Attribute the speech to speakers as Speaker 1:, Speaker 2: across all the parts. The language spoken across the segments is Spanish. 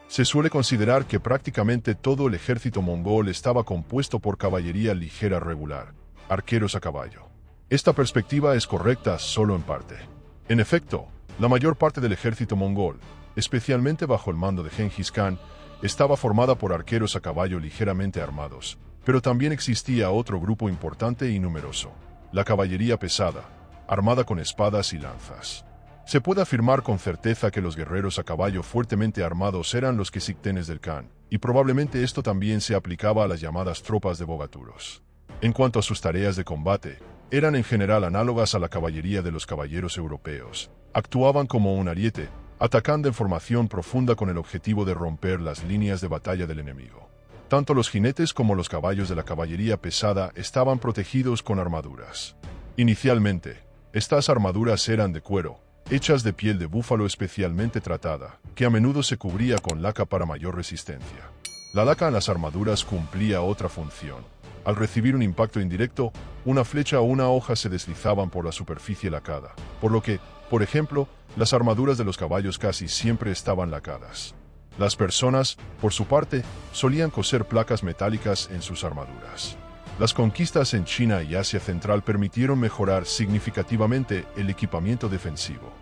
Speaker 1: Se suele considerar que prácticamente todo el ejército mongol estaba compuesto por caballería ligera regular, arqueros a caballo. Esta perspectiva es correcta solo en parte. En efecto, la mayor parte del ejército mongol, especialmente bajo el mando de Gengis Khan, estaba formada por arqueros a caballo ligeramente armados, pero también existía otro grupo importante y numeroso, la caballería pesada, armada con espadas y lanzas. Se puede afirmar con certeza que los guerreros a caballo fuertemente armados eran los quesictenes del Khan, y probablemente esto también se aplicaba a las llamadas tropas de bogaturos. En cuanto a sus tareas de combate, eran en general análogas a la caballería de los caballeros europeos. Actuaban como un ariete, atacando en formación profunda con el objetivo de romper las líneas de batalla del enemigo. Tanto los jinetes como los caballos de la caballería pesada estaban protegidos con armaduras. Inicialmente, estas armaduras eran de cuero, hechas de piel de búfalo especialmente tratada, que a menudo se cubría con laca para mayor resistencia. La laca en las armaduras cumplía otra función. Al recibir un impacto indirecto, una flecha o una hoja se deslizaban por la superficie lacada, por lo que, por ejemplo, las armaduras de los caballos casi siempre estaban lacadas. Las personas, por su parte, solían coser placas metálicas en sus armaduras. Las conquistas en China y Asia Central permitieron mejorar significativamente el equipamiento defensivo.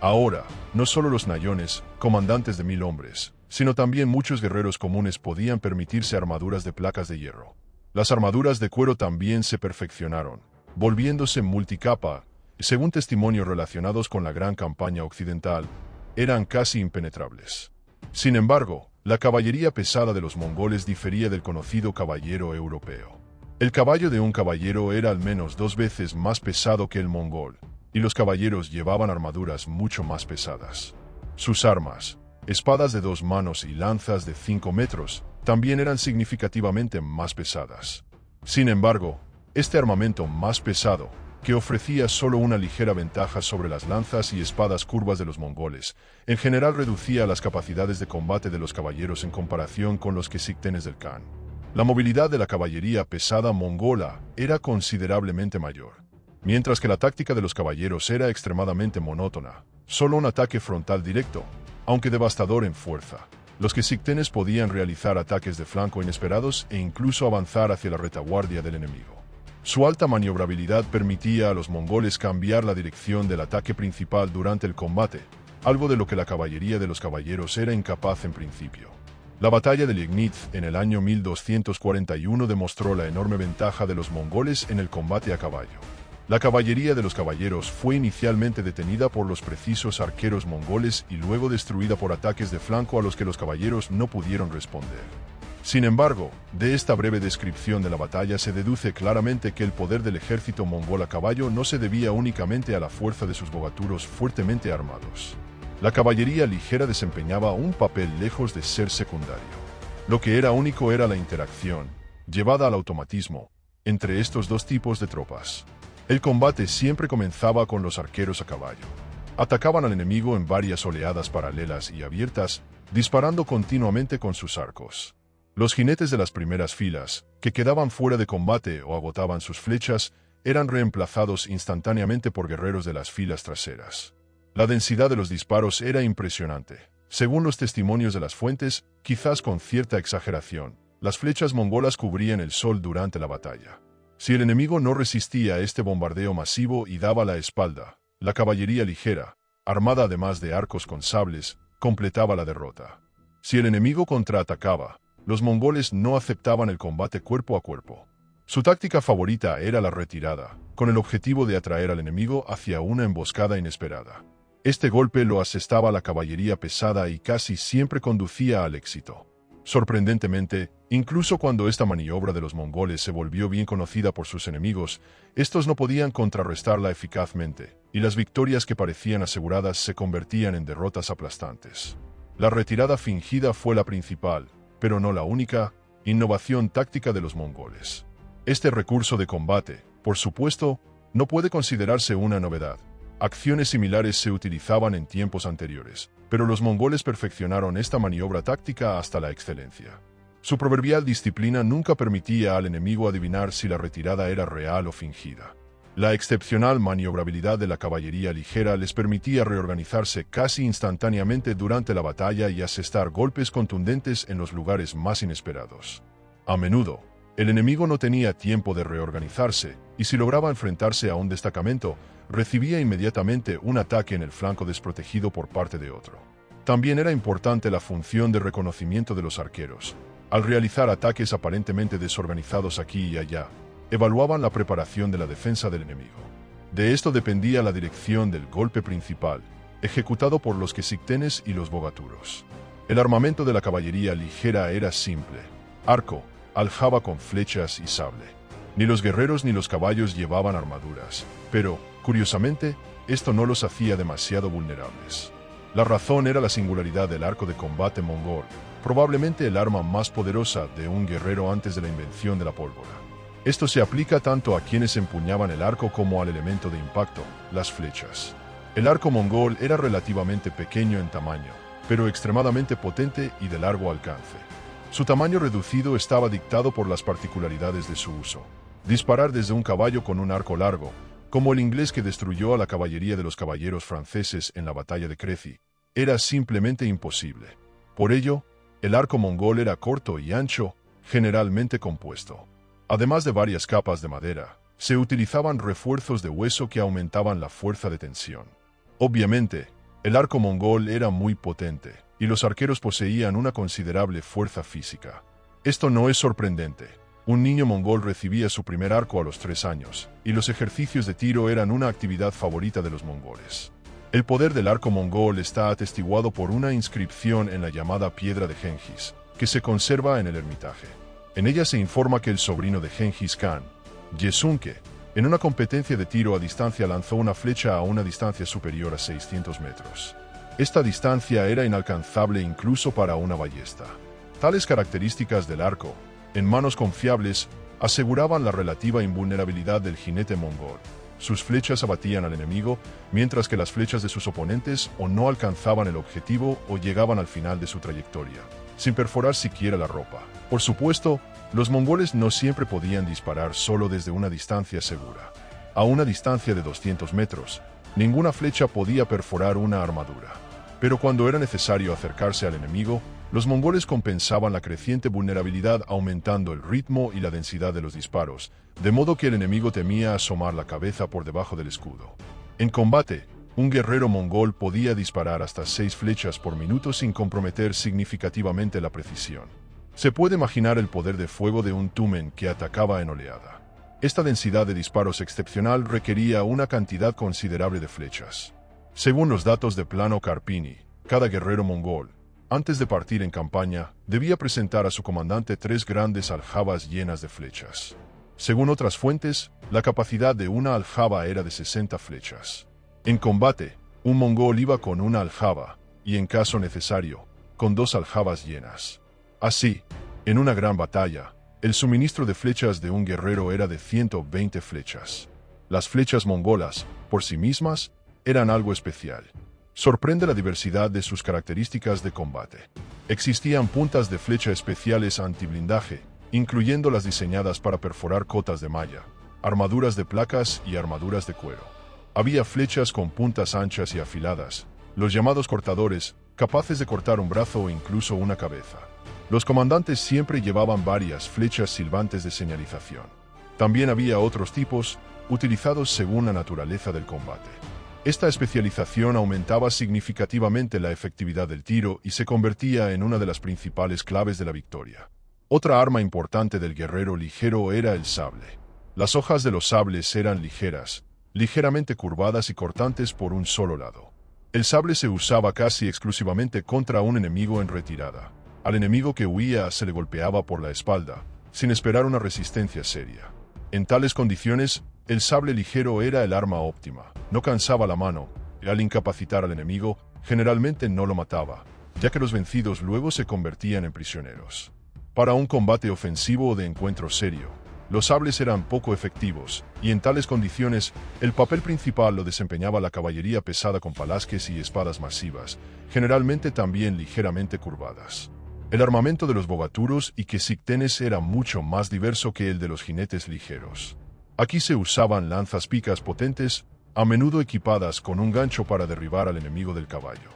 Speaker 1: Ahora, no solo los nayones, comandantes de 1000 hombres, sino también muchos guerreros comunes podían permitirse armaduras de placas de hierro. Las armaduras de cuero también se perfeccionaron, volviéndose multicapa, y según testimonios relacionados con la Gran Campaña Occidental, eran casi impenetrables. Sin embargo, la caballería pesada de los mongoles difería del conocido caballero europeo. El caballo de un caballero era al menos 2 veces más pesado que el mongol, y los caballeros llevaban armaduras mucho más pesadas. Sus armas, espadas de 2 manos y lanzas de 5 metros, también eran significativamente más pesadas. Sin embargo, este armamento más pesado, que ofrecía solo una ligera ventaja sobre las lanzas y espadas curvas de los mongoles, en general reducía las capacidades de combate de los caballeros en comparación con los quesictenes del Khan. La movilidad de la caballería pesada mongola era considerablemente mayor. Mientras que la táctica de los caballeros era extremadamente monótona, solo un ataque frontal directo, aunque devastador en fuerza. Los quesictenes podían realizar ataques de flanco inesperados e incluso avanzar hacia la retaguardia del enemigo. Su alta maniobrabilidad permitía a los mongoles cambiar la dirección del ataque principal durante el combate, algo de lo que la caballería de los caballeros era incapaz en principio. La batalla de Liegnitz en el año 1241 demostró la enorme ventaja de los mongoles en el combate a caballo. La caballería de los caballeros fue inicialmente detenida por los precisos arqueros mongoles y luego destruida por ataques de flanco a los que los caballeros no pudieron responder. Sin embargo, de esta breve descripción de la batalla se deduce claramente que el poder del ejército mongol a caballo no se debía únicamente a la fuerza de sus bogaturos fuertemente armados. La caballería ligera desempeñaba un papel lejos de ser secundario. Lo que era único era la interacción, llevada al automatismo, entre estos dos tipos de tropas. El combate siempre comenzaba con los arqueros a caballo. Atacaban al enemigo en varias oleadas paralelas y abiertas, disparando continuamente con sus arcos. Los jinetes de las primeras filas, que quedaban fuera de combate o agotaban sus flechas, eran reemplazados instantáneamente por guerreros de las filas traseras. La densidad de los disparos era impresionante. Según los testimonios de las fuentes, quizás con cierta exageración, las flechas mongolas cubrían el sol durante la batalla. Si el enemigo no resistía a este bombardeo masivo y daba la espalda, la caballería ligera, armada además de arcos con sables, completaba la derrota. Si el enemigo contraatacaba, los mongoles no aceptaban el combate cuerpo a cuerpo. Su táctica favorita era la retirada, con el objetivo de atraer al enemigo hacia una emboscada inesperada. Este golpe lo asestaba la caballería pesada y casi siempre conducía al éxito. Sorprendentemente, incluso cuando esta maniobra de los mongoles se volvió bien conocida por sus enemigos, estos no podían contrarrestarla eficazmente, y las victorias que parecían aseguradas se convertían en derrotas aplastantes. La retirada fingida fue la principal, pero no la única, innovación táctica de los mongoles. Este recurso de combate, por supuesto, no puede considerarse una novedad. Acciones similares se utilizaban en tiempos anteriores, pero los mongoles perfeccionaron esta maniobra táctica hasta la excelencia. Su proverbial disciplina nunca permitía al enemigo adivinar si la retirada era real o fingida. La excepcional maniobrabilidad de la caballería ligera les permitía reorganizarse casi instantáneamente durante la batalla y asestar golpes contundentes en los lugares más inesperados. A menudo, el enemigo no tenía tiempo de reorganizarse, y si lograba enfrentarse a un destacamento, recibía inmediatamente un ataque en el flanco desprotegido por parte de otro. También era importante la función de reconocimiento de los arqueros. Al realizar ataques aparentemente desorganizados aquí y allá, evaluaban la preparación de la defensa del enemigo. De esto dependía la dirección del golpe principal, ejecutado por los quesictenes y los bogaturos. El armamento de la caballería ligera era simple: arco, aljaba con flechas y sable. Ni los guerreros ni los caballos llevaban armaduras, pero, curiosamente, esto no los hacía demasiado vulnerables. La razón era la singularidad del arco de combate mongol, probablemente el arma más poderosa de un guerrero antes de la invención de la pólvora. Esto se aplica tanto a quienes empuñaban el arco como al elemento de impacto, las flechas. El arco mongol era relativamente pequeño en tamaño, pero extremadamente potente y de largo alcance. Su tamaño reducido estaba dictado por las particularidades de su uso. Disparar desde un caballo con un arco largo, como el inglés que destruyó a la caballería de los caballeros franceses en la batalla de Crécy, era simplemente imposible. Por ello, el arco mongol era corto y ancho, generalmente compuesto. Además de varias capas de madera, se utilizaban refuerzos de hueso que aumentaban la fuerza de tensión. Obviamente, el arco mongol era muy potente, y los arqueros poseían una considerable fuerza física. Esto no es sorprendente. Un niño mongol recibía su primer arco a los 3 años, y los ejercicios de tiro eran una actividad favorita de los mongoles. El poder del arco mongol está atestiguado por una inscripción en la llamada Piedra de Gengis, que se conserva en el Hermitage. En ella se informa que el sobrino de Gengis Khan, Yesunke, en una competencia de tiro a distancia lanzó una flecha a una distancia superior a 600 metros. Esta distancia era inalcanzable incluso para una ballesta. Tales características del arco, en manos confiables, aseguraban la relativa invulnerabilidad del jinete mongol. Sus flechas abatían al enemigo, mientras que las flechas de sus oponentes o no alcanzaban el objetivo o llegaban al final de su trayectoria, sin perforar siquiera la ropa. Por supuesto, los mongoles no siempre podían disparar solo desde una distancia segura. A una distancia de 200 metros, ninguna flecha podía perforar una armadura. Pero cuando era necesario acercarse al enemigo, los mongoles compensaban la creciente vulnerabilidad aumentando el ritmo y la densidad de los disparos, de modo que el enemigo temía asomar la cabeza por debajo del escudo. En combate, un guerrero mongol podía disparar hasta 6 flechas por minuto sin comprometer significativamente la precisión. Se puede imaginar el poder de fuego de un tumen que atacaba en oleada. Esta densidad de disparos excepcional requería una cantidad considerable de flechas. Según los datos de Plano Carpini, cada guerrero mongol, antes de partir en campaña, debía presentar a su comandante 3 grandes aljabas llenas de flechas. Según otras fuentes, la capacidad de una aljaba era de 60 flechas. En combate, un mongol iba con una aljaba, y en caso necesario, con 2 aljabas llenas. Así, en una gran batalla, el suministro de flechas de un guerrero era de 120 flechas. Las flechas mongolas, por sí mismas, eran algo especial. Sorprende la diversidad de sus características de combate. Existían puntas de flecha especiales antiblindaje, incluyendo las diseñadas para perforar cotas de malla, armaduras de placas y armaduras de cuero. Había flechas con puntas anchas y afiladas, los llamados cortadores, capaces de cortar un brazo o incluso una cabeza. Los comandantes siempre llevaban varias flechas silbantes de señalización. También había otros tipos, utilizados según la naturaleza del combate. Esta especialización aumentaba significativamente la efectividad del tiro y se convertía en una de las principales claves de la victoria. Otra arma importante del guerrero ligero era el sable. Las hojas de los sables eran ligeras, ligeramente curvadas y cortantes por un solo lado. El sable se usaba casi exclusivamente contra un enemigo en retirada. Al enemigo que huía se le golpeaba por la espalda, sin esperar una resistencia seria. En tales condiciones, el sable ligero era el arma óptima. No cansaba la mano, y al incapacitar al enemigo, generalmente no lo mataba, ya que los vencidos luego se convertían en prisioneros. Para un combate ofensivo o de encuentro serio, los sables eran poco efectivos, y en tales condiciones, el papel principal lo desempeñaba la caballería pesada con palasques y espadas masivas, generalmente también ligeramente curvadas. El armamento de los bogaturos y quesictenes era mucho más diverso que el de los jinetes ligeros. Aquí se usaban lanzas picas potentes, a menudo equipadas con un gancho para derribar al enemigo del caballo.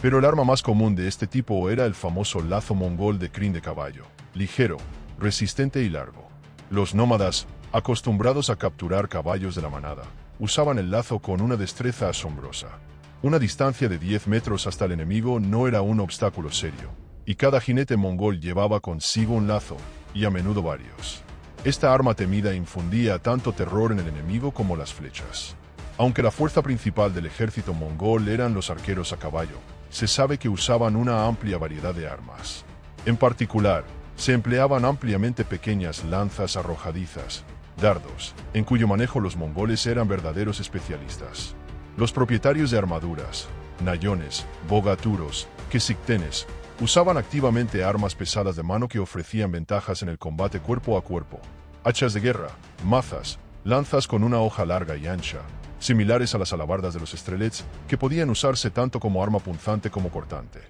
Speaker 1: Pero el arma más común de este tipo era el famoso lazo mongol de crin de caballo, ligero, resistente y largo. Los nómadas, acostumbrados a capturar caballos de la manada, usaban el lazo con una destreza asombrosa. Una distancia de 10 metros hasta el enemigo no era un obstáculo serio, y cada jinete mongol llevaba consigo un lazo, y a menudo varios. Esta arma temida infundía tanto terror en el enemigo como las flechas. Aunque la fuerza principal del ejército mongol eran los arqueros a caballo, se sabe que usaban una amplia variedad de armas. En particular, se empleaban ampliamente pequeñas lanzas arrojadizas, dardos, en cuyo manejo los mongoles eran verdaderos especialistas. Los propietarios de armaduras, nayones, bogaturos, quesictenes, usaban activamente armas pesadas de mano que ofrecían ventajas en el combate cuerpo a cuerpo. Hachas de guerra, mazas, lanzas con una hoja larga y ancha, similares a las alabardas de los estrelets, que podían usarse tanto como arma punzante como cortante.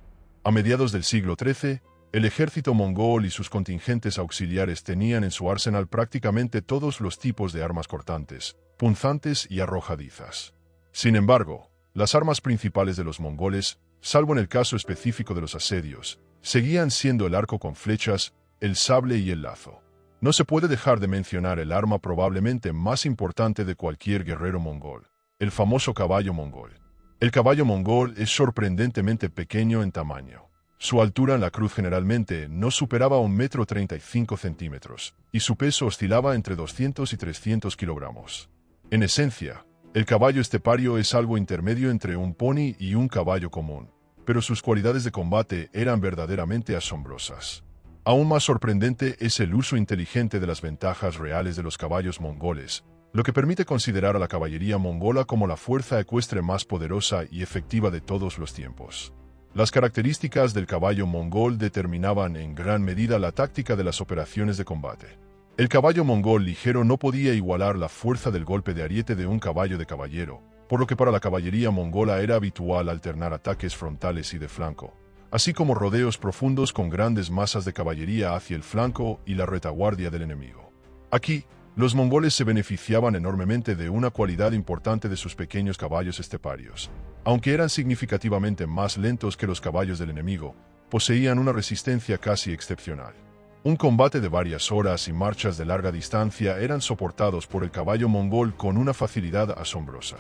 Speaker 1: A mediados del siglo XIII, el ejército mongol y sus contingentes auxiliares tenían en su arsenal prácticamente todos los tipos de armas cortantes, punzantes y arrojadizas. Sin embargo, las armas principales de los mongoles, salvo en el caso específico de los asedios, seguían siendo el arco con flechas, el sable y el lazo. No se puede dejar de mencionar el arma probablemente más importante de cualquier guerrero mongol, el famoso caballo mongol. El caballo mongol es sorprendentemente pequeño en tamaño. Su altura en la cruz generalmente no superaba 1,35 m, y su peso oscilaba entre 200 y 300 kilogramos. En esencia, el caballo estepario es algo intermedio entre un pony y un caballo común, pero sus cualidades de combate eran verdaderamente asombrosas. Aún más sorprendente es el uso inteligente de las ventajas reales de los caballos mongoles, lo que permite considerar a la caballería mongola como la fuerza ecuestre más poderosa y efectiva de todos los tiempos. Las características del caballo mongol determinaban en gran medida la táctica de las operaciones de combate. El caballo mongol ligero no podía igualar la fuerza del golpe de ariete de un caballo de caballero, por lo que para la caballería mongola era habitual alternar ataques frontales y de flanco, así como rodeos profundos con grandes masas de caballería hacia el flanco y la retaguardia del enemigo. Aquí, los mongoles se beneficiaban enormemente de una cualidad importante de sus pequeños caballos esteparios. Aunque eran significativamente más lentos que los caballos del enemigo, poseían una resistencia casi excepcional. Un combate de varias horas y marchas de larga distancia eran soportados por el caballo mongol con una facilidad asombrosa.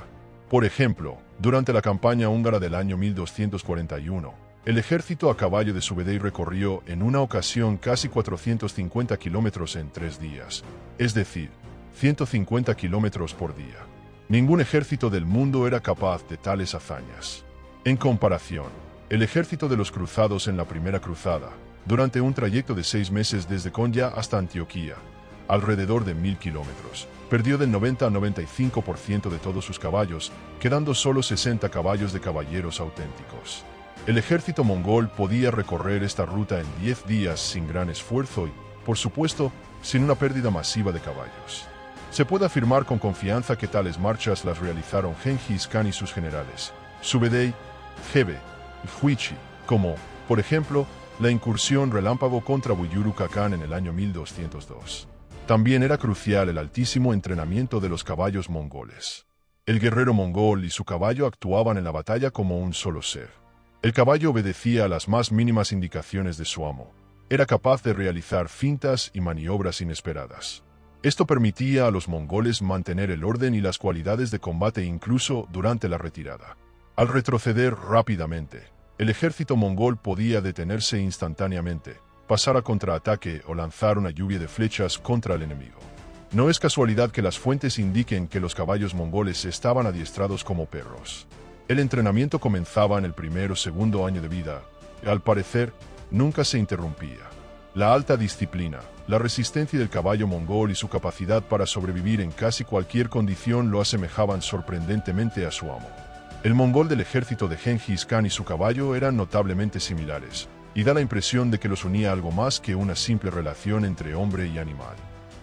Speaker 1: Por ejemplo, durante la campaña húngara del año 1241, el ejército a caballo de Subedei recorrió en una ocasión casi 450 kilómetros en 3 días, es decir, 150 kilómetros por día. Ningún ejército del mundo era capaz de tales hazañas. En comparación, el ejército de los cruzados en la Primera Cruzada, durante un trayecto de 6 meses desde Konya hasta Antioquía, alrededor de 1000 kilómetros, perdió del 90 a 95% de todos sus caballos, quedando solo 60 caballos de caballeros auténticos. El ejército mongol podía recorrer esta ruta en 10 días sin gran esfuerzo y, por supuesto, sin una pérdida masiva de caballos. Se puede afirmar con confianza que tales marchas las realizaron Gengis Khan y sus generales, Subedei, Gebe y Huichi, como, por ejemplo, la incursión relámpago contra Buyukuk Khan en el año 1202. También era crucial el altísimo entrenamiento de los caballos mongoles. El guerrero mongol y su caballo actuaban en la batalla como un solo ser. El caballo obedecía a las más mínimas indicaciones de su amo. Era capaz de realizar fintas y maniobras inesperadas. Esto permitía a los mongoles mantener el orden y las cualidades de combate incluso durante la retirada. Al retroceder rápidamente, el ejército mongol podía detenerse instantáneamente, pasar a contraataque o lanzar una lluvia de flechas contra el enemigo. No es casualidad que las fuentes indiquen que los caballos mongoles estaban adiestrados como perros. El entrenamiento comenzaba en el primer o segundo año de vida, y al parecer, nunca se interrumpía. La alta disciplina, la resistencia del caballo mongol y su capacidad para sobrevivir en casi cualquier condición lo asemejaban sorprendentemente a su amo. El mongol del ejército de Gengis Khan y su caballo eran notablemente similares, y da la impresión de que los unía algo más que una simple relación entre hombre y animal.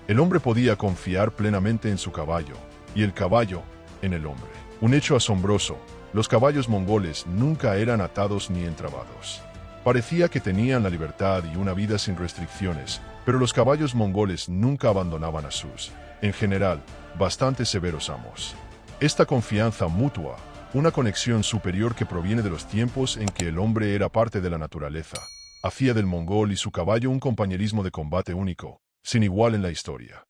Speaker 1: El hombre podía confiar plenamente en su caballo, y el caballo en el hombre. Un hecho asombroso, los caballos mongoles nunca eran atados ni entrabados. Parecía que tenían la libertad y una vida sin restricciones, pero los caballos mongoles nunca abandonaban a sus En general, bastante severos ambos. Esta confianza mutua, una conexión superior que proviene de los tiempos en que el hombre era parte de la naturaleza, hacía del mongol y su caballo un compañerismo de combate único, sin igual en la historia.